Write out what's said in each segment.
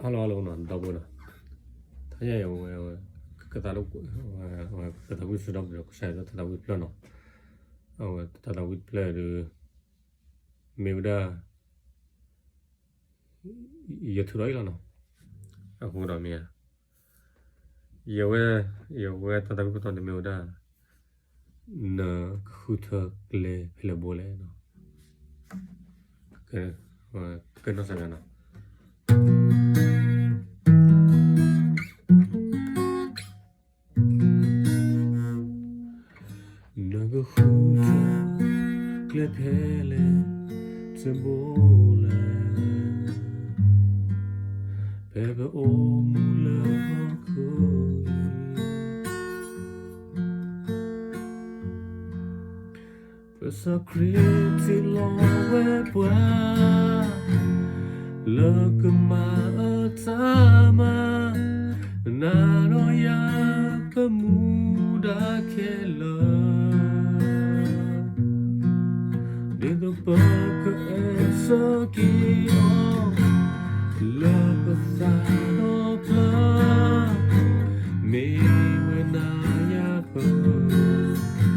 Halo, no, da buena. Ya, ya, katalu, katalu sudah berkuasa, katalu plano. Katalu plano, meuda, ya tu rai lano. Aku dah mia. Ya we, katalu kuton de meuda. Na khuta kle pele bole no. Ke no sabana. Naga khuta kle pele te bole. Bebe omule hakui. Pesa kriti lowe pua. Lekema etama. Nano ya pemuda kela. Di tempat keesokan. Lepasano pla. Me wenaya pekela.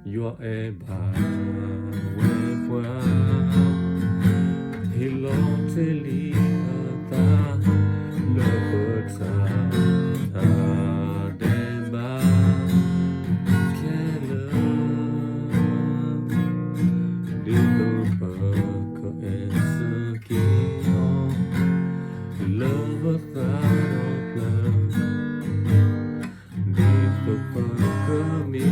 Yo eba wefwa. Hiloteli ata lepasa adeba kela. Di tempat keesokan. Lepasano pla. Di tempat kami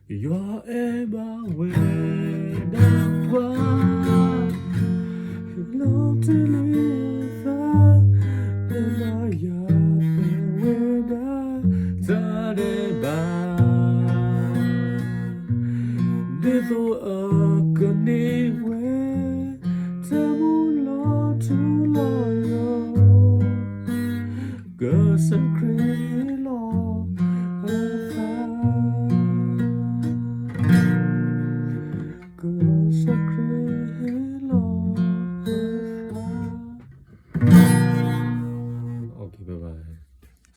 Yo eba weda kwa Hiloteli